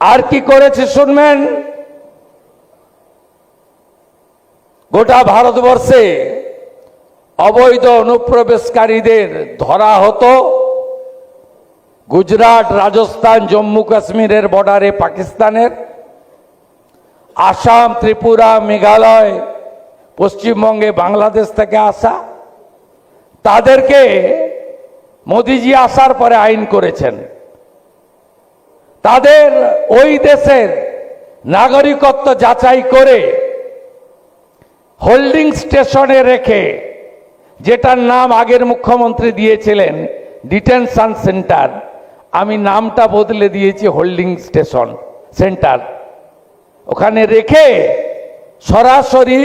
আর কি করেছে শুনবেন। গোটা ভারতবর্ষে অবৈধ অনুপ্রবেশকারীদের ধরা হতো গুজরাট, রাজস্থান, জম্মু কাশ্মীরের বর্ডারে পাকিস্তানের, আসাম, ত্রিপুরা, মেঘালয়, পশ্চিমবঙ্গে বাংলাদেশ থেকে আসা। তাদেরকে মোদিজি আসার পরে আইন করেছেন। তাদের ওই দেশের নাগরিকত্ব যাচাই করে হোল্ডিং স্টেশনে রেখে, যেটার নাম আগের মুখ্যমন্ত্রী দিয়েছিলেন ডিটেনশন সেন্টার, আমি নামটা বদলে দিয়েছি হোল্ডিং স্টেশন সেন্টার, ওখানে রেখে সরাসরি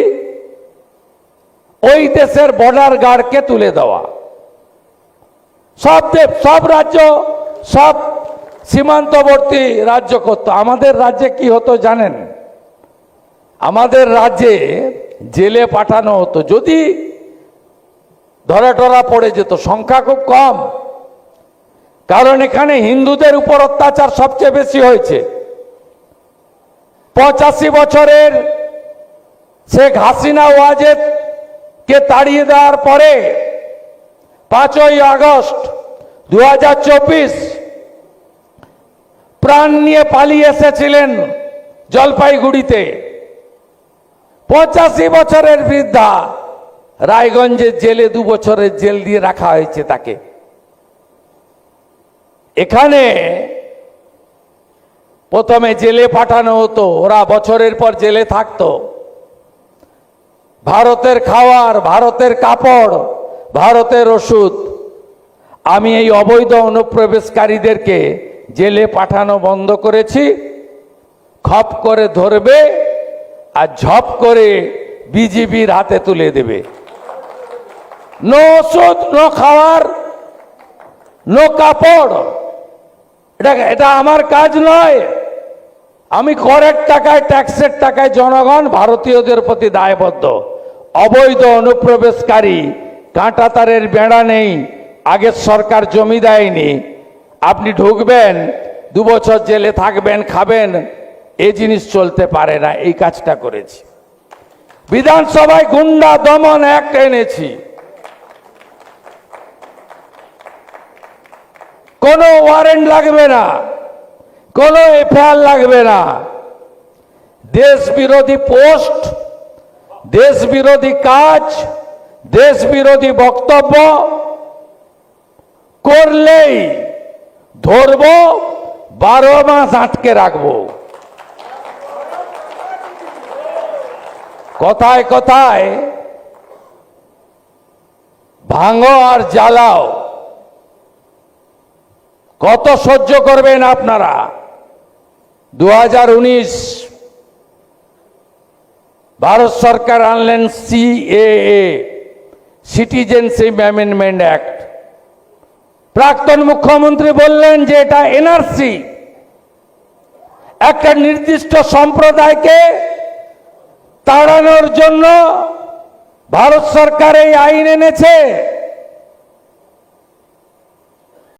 ওই দেশের বর্ডার গার্ডকে তুলে দেওয়া। সব রাজ্য, সব সীমান্তবর্তী রাজ্য করত। আমাদের রাজ্যে কি হতো জানেন? আমাদের রাজ্যে জেলে পাঠানো হতো যদি ধরা টরা পড়ে যেত। সংখ্যা খুব কম, কারণ এখানে হিন্দুদের উপর অত্যাচার সবচেয়ে বেশি হয়েছে। 85 বছরের শেখ হাসিনা ওয়াজেদ কে তাড়িয়ে দেওয়ার পরে 5ই আগস্ট 2024 প্রাণ নিয়ে পালিয়ে এসেছিলেন জলপাইগুড়িতে। 85 বছরের বৃদ্ধা রায়গঞ্জের জেলে 2 বছরের জেল দিয়ে রাখা হয়েছে তাকে। এখানে প্রথমে জেলে পাঠানো হতো, ওরা বছরের পর জেলে থাকতো। ভারতের খাবার, ভারতের কাপড়, ভারতের ওষুধ। আমি এই অবৈধ অনুপ্রবেশকারীদেরকে জেলে পাঠানো বন্ধ করেছি। খপ করে ধরবে আর ঝপ করে বিজিবির হাতে তুলে দেবে। নো ওষুধ, নো খাবার, নো কাপড়। এটা আমার কাজ নয়। আমি করের টাকায়, ট্যাক্সের টাকায় জনগণ ভারতীয়দের প্রতি দায়বদ্ধ। অবৈধ অনুপ্রবেশকারী, কাঁটা তারের বেড়া নেই, আগের সরকার জমি দেয়নি, আপনি ঢুকবেন, 2 বছর জেলে থাকবেন, খাবেন, এই জিনিস চলতে পারে না। এই কাজটা করেছি। বিধানসভায় গুন্ডা দমন অ্যাক্ট এনেছি। কোনো ওয়ারেন্ট লাগবে না, কোনো এফআইআর লাগবে না। দেশ বিরোধী পোস্ট, দেশ বিরোধী কাজ, দেশ বিরোধী বক্তব্য করলেই ধরব, 12 মাস আটকে রাখবো। কথায় কথায় ভাঙো আর জ্বালাও, কত সহ্য করবেন আপনারা? 2019 ভারত সরকার আনলেন সিএএ, সিটিজেনশিপ অ্যামেন্ডমেন্ট অ্যাক্ট। প্রাক্তন মুখ্যমন্ত্রী বললেন যে এটা এনআরসি, একটা নির্দিষ্ট সম্প্রদায়কে তাড়ানোর জন্য ভারত সরকার এই আইন এনেছে।